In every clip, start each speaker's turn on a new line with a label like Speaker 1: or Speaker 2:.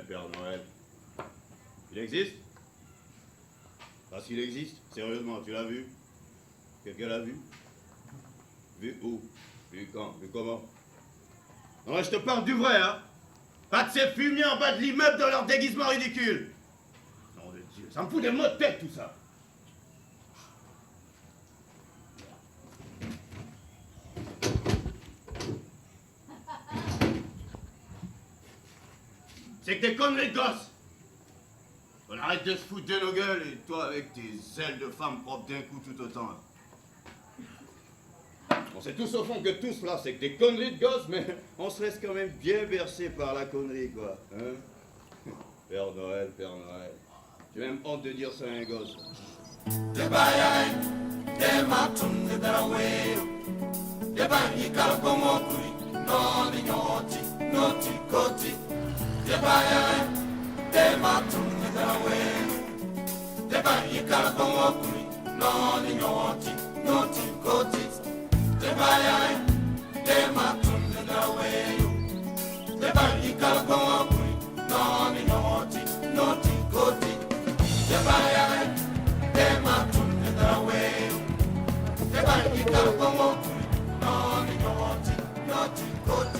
Speaker 1: Père Noël. Il existe? Parce qu'il existe, sérieusement, tu l'as vu? Quelqu'un l'a vu? Vu où? Vu quand? Vu comment? Non, je te parle du vrai, hein? Pas de ces fumiers en bas de l'immeuble dans leur déguisement ridicule! Nom de Dieu, ça me fout des maux de tête, tout ça! C'est que des conneries de gosses! On arrête de se foutre de nos gueules, et toi avec tes ailes de femme propres d'un coup tout autant. On sait tous au fond que tout cela, c'est que des conneries de gosses, mais on se laisse quand même bien bercer par la connerie, quoi. Hein? Père Noël, Père Noël. J'ai même honte de dire ça à un gosse.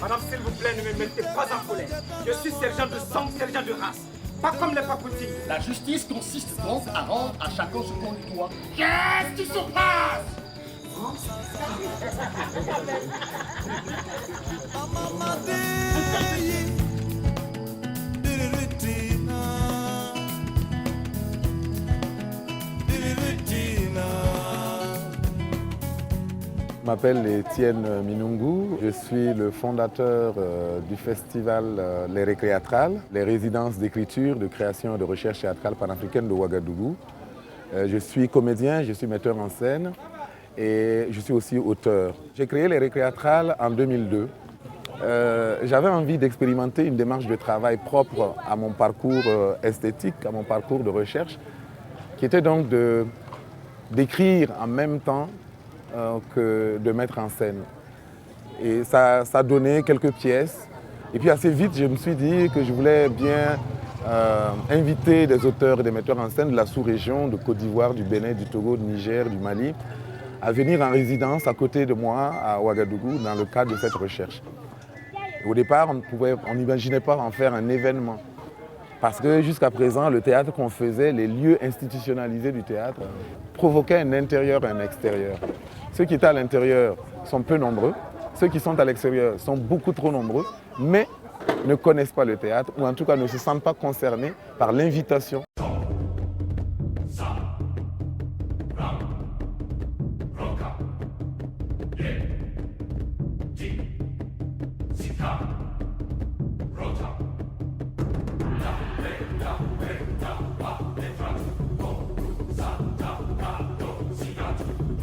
Speaker 2: Madame, s'il vous plaît, ne me mettez pas en colère. Je suis sergent de sang, sergent de race. Pas comme les papoutilles.
Speaker 3: La justice consiste donc à rendre à chacun ce qu'on lui doit. Qu'est-ce qui se passe?
Speaker 4: Je m'appelle Étienne Minungu, je suis le fondateur du festival Les Récréatrales, les résidences d'écriture, de création et de recherche théâtrale panafricaine de Ouagadougou. Je suis comédien, je suis metteur en scène et je suis aussi auteur. J'ai créé Les Récréatrales en 2002. J'avais envie d'expérimenter une démarche de travail propre à mon parcours esthétique, à mon parcours de recherche, qui était donc d'écrire en même temps que de mettre en scène. Et ça donnait quelques pièces. Et puis assez vite, je me suis dit que je voulais bien inviter des auteurs et des metteurs en scène de la sous-région, de Côte d'Ivoire, du Bénin, du Togo, du Niger, du Mali, à venir en résidence à côté de moi, à Ouagadougou, dans le cadre de cette recherche. Au départ, on n'imaginait pas en faire un événement. Parce que jusqu'à présent, le théâtre qu'on faisait, les lieux institutionnalisés du théâtre, provoquaient un intérieur et un extérieur. Ceux qui étaient à l'intérieur sont peu nombreux, ceux qui sont à l'extérieur sont beaucoup trop nombreux, mais ne connaissent pas le théâtre, ou en tout cas ne se sentent pas concernés par l'invitation.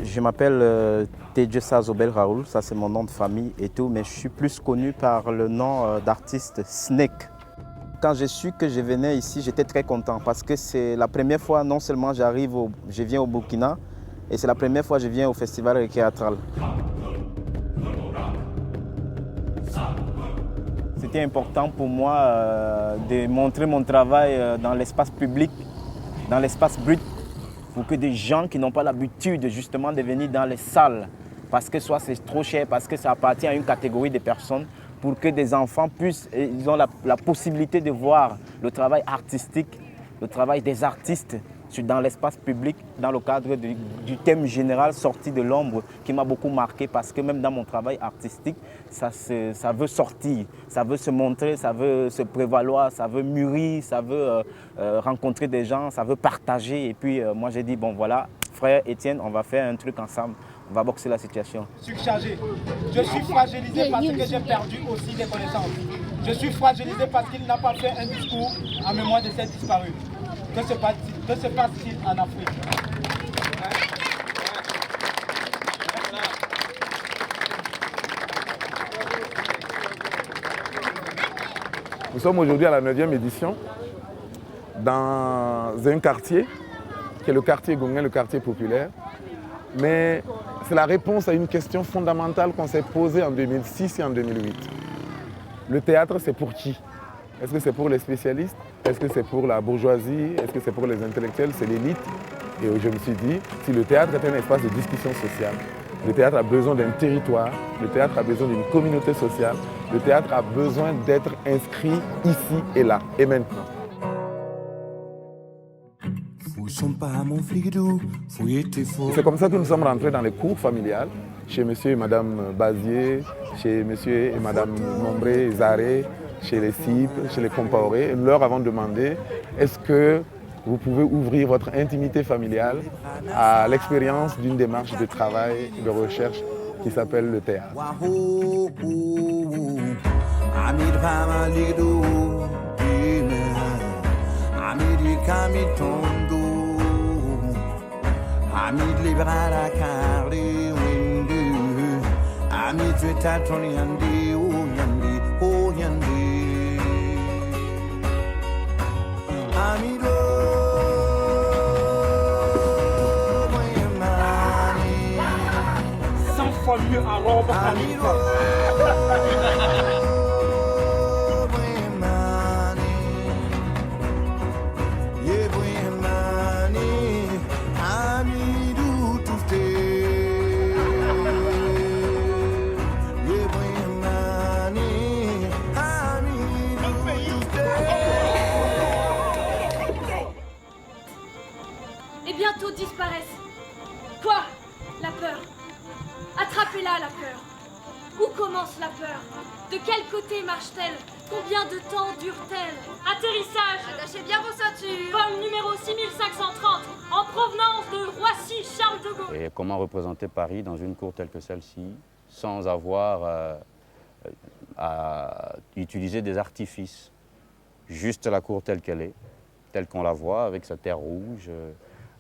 Speaker 5: Je m'appelle Tedjessa Zobel Raoul, ça c'est mon nom de famille et tout, mais je suis plus connu par le nom d'artiste Snake. Quand j'ai su que je venais ici, j'étais très content parce que c'est la première fois, non seulement je viens au Burkina, et c'est la première fois que je viens au Festival Récréatral. C'était important pour moi de montrer mon travail dans l'espace public, dans l'espace brut, pour que des gens qui n'ont pas l'habitude justement de venir dans les salles, parce que soit c'est trop cher, parce que ça appartient à une catégorie de personnes, pour que des enfants ils ont la possibilité de voir le travail artistique, le travail des artistes dans l'espace public, dans le cadre du thème général sorti de l'ombre, qui m'a beaucoup marqué, parce que même dans mon travail artistique, ça veut sortir, ça veut se montrer, ça veut se prévaloir, ça veut mûrir, ça veut rencontrer des gens, ça veut partager. Et puis moi j'ai dit, bon voilà, frère Étienne, on va faire un truc ensemble, on va boxer la situation.
Speaker 2: Surchargé. Je suis fragilisé parce que j'ai perdu aussi des connaissances. Je suis fragilisé parce qu'il n'a pas fait un discours en mémoire de cette disparue. Que se passe-t-il en Afrique?
Speaker 4: Nous sommes aujourd'hui à la 9e édition dans un quartier qui est le quartier Gonguin, le quartier populaire. Mais c'est la réponse à une question fondamentale qu'on s'est posée en 2006 et en 2008. Le théâtre, c'est pour qui? Est-ce que c'est pour les spécialistes? Est-ce que c'est pour la bourgeoisie? Est-ce que c'est pour les intellectuels? C'est l'élite. Et je me suis dit, si le théâtre est un espace de discussion sociale, le théâtre a besoin d'un territoire, le théâtre a besoin d'une communauté sociale, le théâtre a besoin d'être inscrit ici et là, et maintenant. C'est comme ça que nous sommes rentrés dans les cours familiales, chez monsieur et madame Bazier, chez monsieur et madame Nombré Zaré, chez les CIP, chez les Compaoré. Nous leur avons demandé, est-ce que vous pouvez ouvrir votre intimité familiale à l'expérience d'une démarche de travail, de recherche qui s'appelle le théâtre.
Speaker 2: Mieux à robe
Speaker 6: et bientôt disparaissent. Quoi? La peur. Attrapez-la, la peur. Où commence la peur? De quel côté marche-t-elle? Combien de temps dure-t-elle? Atterrissage. Attachez bien vos ceintures. Vol numéro 6530, en provenance de Roissy-Charles de Gaulle.
Speaker 7: Et comment représenter Paris dans une cour telle que celle-ci, sans avoir à utiliser des artifices? Juste la cour telle qu'elle est, telle qu'on la voit, avec sa terre rouge,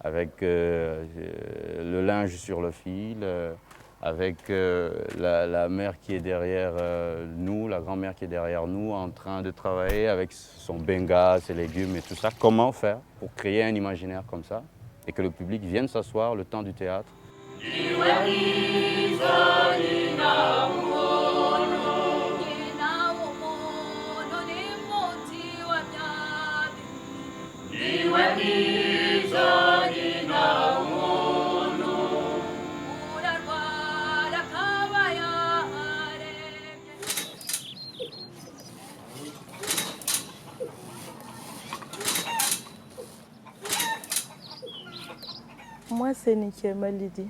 Speaker 7: avec le linge sur le fil, avec la mère qui est derrière nous, la grand-mère qui est derrière nous, en train de travailler avec son benga, ses légumes et tout ça. Comment faire pour créer un imaginaire comme ça et que le public vienne s'asseoir le temps du théâtre?
Speaker 8: Moi, c'est Nikiema Lydie.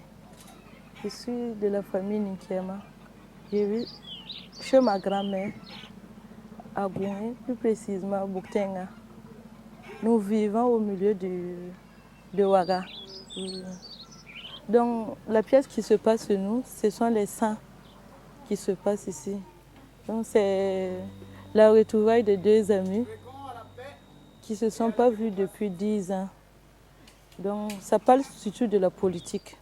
Speaker 8: Je suis de la famille Nikiema. J'ai vu chez ma grand-mère, à Gouin, plus précisément à Bouktenga. Nous vivons au milieu de Ouaga. Donc, la pièce qui se passe chez nous, ce sont les saints qui se passent ici. Donc, c'est la retrouvaille de deux amis qui ne se sont pas vus depuis 10 ans. Donc, ça parle surtout de la politique.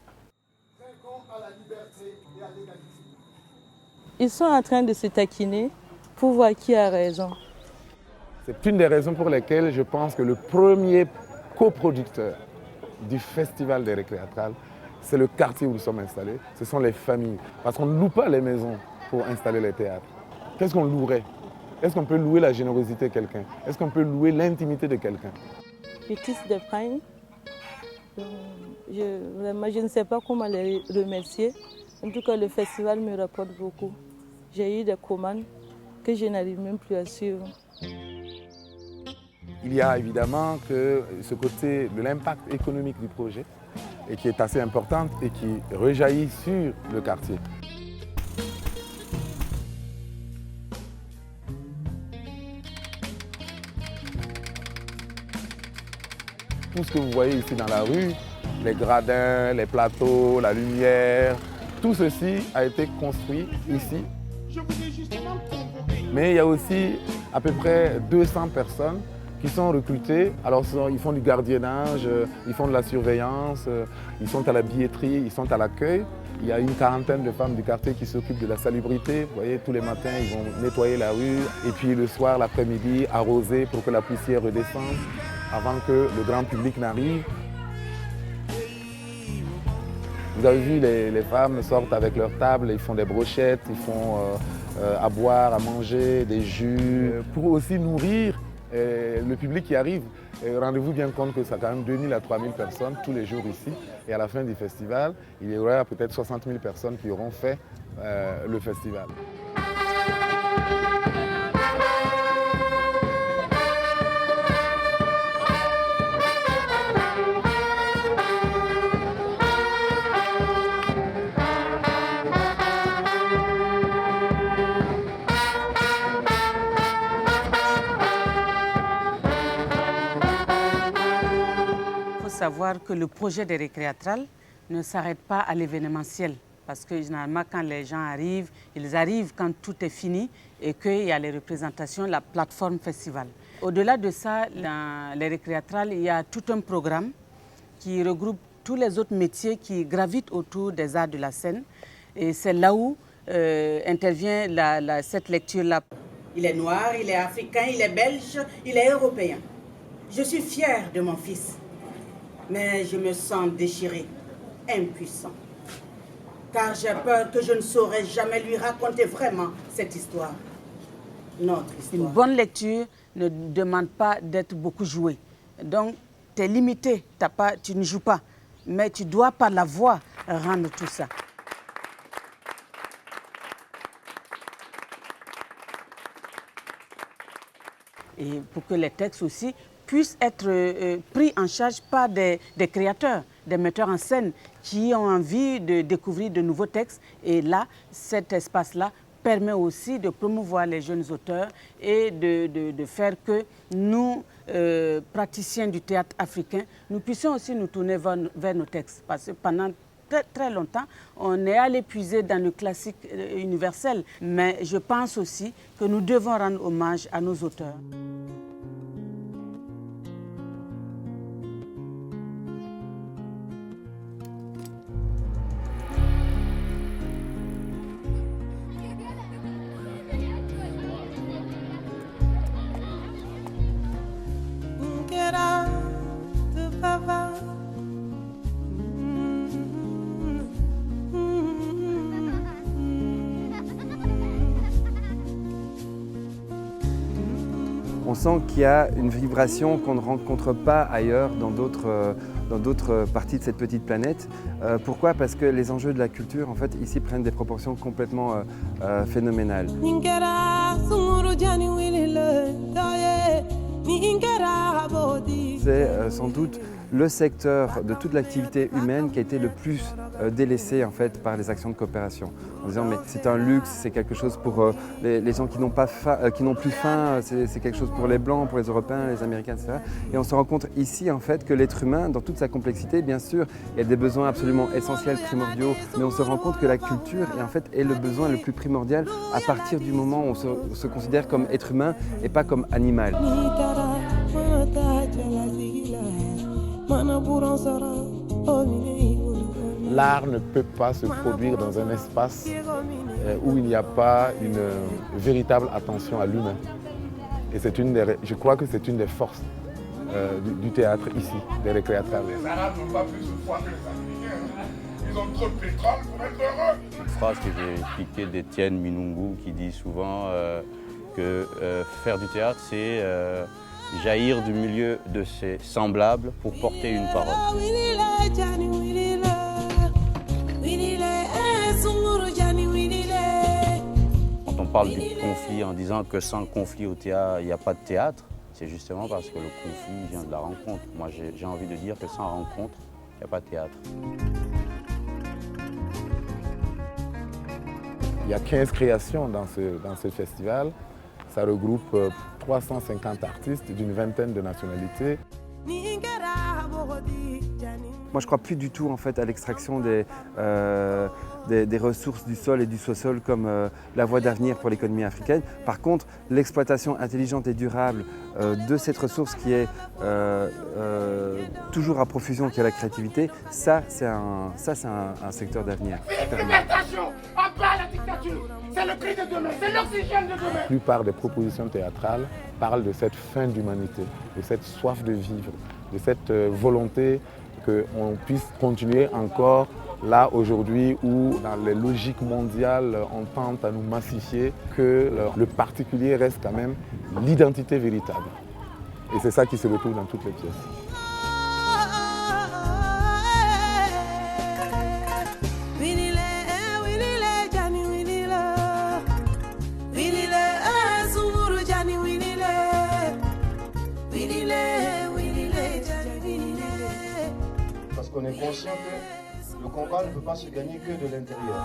Speaker 8: Ils sont en train de se taquiner pour voir qui a raison.
Speaker 4: C'est une des raisons pour lesquelles je pense que le premier coproducteur du Festival des Récréatrales, c'est le quartier où nous sommes installés, ce sont les familles. Parce qu'on ne loue pas les maisons pour installer les théâtres. Qu'est-ce qu'on louerait? Est-ce qu'on peut louer la générosité de quelqu'un? Est-ce qu'on peut louer l'intimité de quelqu'un? Pétis de Pagne.
Speaker 8: Je ne sais pas comment les remercier. En tout cas, le festival me rapporte beaucoup. J'ai eu des commandes que je n'arrive même plus à suivre.
Speaker 4: Il y a évidemment que ce côté de l'impact économique du projet et qui est assez important et qui rejaillit sur le quartier. Tout ce que vous voyez ici dans la rue, les gradins, les plateaux, la lumière, tout ceci a été construit ici. Mais il y a aussi à peu près 200 personnes qui sont recrutées. Alors ils font du gardiennage, ils font de la surveillance, ils sont à la billetterie, ils sont à l'accueil. Il y a une quarantaine de femmes du quartier qui s'occupent de la salubrité. Vous voyez, tous les matins, ils vont nettoyer la rue. Et puis le soir, l'après-midi, arroser pour que la poussière redescende avant que le grand public n'arrive. Vous avez vu, les femmes sortent avec leurs tables, ils font des brochettes, ils font à boire, à manger, des jus, pour aussi nourrir le public qui arrive. Rendez-vous bien compte que ça a quand même 2000 à 3000 personnes tous les jours ici. Et à la fin du festival, il y aura peut-être 60 000 personnes qui auront fait le festival.
Speaker 9: Savoir que le projet des récréatrales ne s'arrête pas à l'événementiel parce que généralement quand les gens arrivent, ils arrivent quand tout est fini et qu'il y a les représentations, la plateforme festival. Au-delà de ça, les récréatrales, il y a tout un programme qui regroupe tous les autres métiers qui gravitent autour des arts de la scène et c'est là où intervient cette lecture-là.
Speaker 10: Il est noir, il est africain, il est belge, il est européen. Je suis fière de mon fils. Mais je me sens déchirée, impuissant. Car j'ai peur que je ne saurais jamais lui raconter vraiment cette histoire. Notre histoire.
Speaker 9: Une bonne lecture ne demande pas d'être beaucoup joué. Donc, tu es limité, tu ne joues pas. Mais tu dois par la voix rendre tout ça. Et pour que les textes aussi puissent être pris en charge par des créateurs, des metteurs en scène qui ont envie de découvrir de nouveaux textes. Et là, cet espace-là permet aussi de promouvoir les jeunes auteurs et de faire que nous, praticiens du théâtre africain, nous puissions aussi nous tourner vers nos textes. Parce que pendant très longtemps, on est allé puiser dans le classique universel. Mais je pense aussi que nous devons rendre hommage à nos auteurs.
Speaker 11: On sent qu'il y a une vibration qu'on ne rencontre pas ailleurs dans d'autres parties de cette petite planète. Pourquoi? Parce que les enjeux de la culture, en fait, ici prennent des proportions complètement phénoménales. C'est sans doute le secteur de toute l'activité humaine qui a été le plus délaissé en fait, par les actions de coopération. En disant mais c'est un luxe, c'est quelque chose pour les gens qui n'ont plus faim, c'est quelque chose pour les Blancs, pour les Européens, les Américains, etc. Et on se rend compte ici en fait que l'être humain, dans toute sa complexité, bien sûr, il y a des besoins absolument essentiels, primordiaux, mais on se rend compte que la culture est le besoin le plus primordial à partir du moment où on se considère comme être humain et pas comme animal.
Speaker 4: L'art ne peut pas se produire dans un espace où il n'y a pas une véritable attention à l'humain. Et je crois que c'est une des forces du théâtre ici, des récréatrales.
Speaker 3: Les Arabes n'ont pas plus de foi que les Africains. Ils ont trop de pétrole pour être heureux.
Speaker 7: Une phrase que j'ai piquée d'Étienne Minungu qui dit souvent que faire du théâtre, c'est jaillir du milieu de ses semblables pour porter une parole. Quand on parle du conflit en disant que sans conflit au théâtre, il n'y a pas de théâtre, c'est justement parce que le conflit vient de la rencontre. Moi, j'ai envie de dire que sans rencontre, il n'y a pas de théâtre.
Speaker 4: Il y a 15 créations dans ce festival. Ça regroupe 350 artistes d'une vingtaine de nationalités.
Speaker 11: Moi, je ne crois plus du tout en fait, à l'extraction des ressources du sol et du sous-sol comme la voie d'avenir pour l'économie africaine. Par contre, l'exploitation intelligente et durable de cette ressource qui est toujours à profusion, qui est la créativité, ça c'est un secteur d'avenir.
Speaker 3: Libertation, en bas la dictature, c'est le cri de demain, c'est l'oxygène de demain.
Speaker 4: La plupart des propositions théâtrales parlent de cette faim d'humanité, de cette soif de vivre, de cette volonté qu'on puisse continuer encore Là, aujourd'hui, où dans les logiques mondiales, on tente à nous massifier, que le particulier reste quand même l'identité véritable. Et c'est ça qui se retrouve dans toutes les pièces.
Speaker 12: Parce qu'on est conscient que le combat ne peut pas se gagner que de l'intérieur.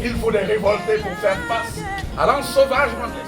Speaker 3: Il faut les révolter pour faire face à l'ensauvagement de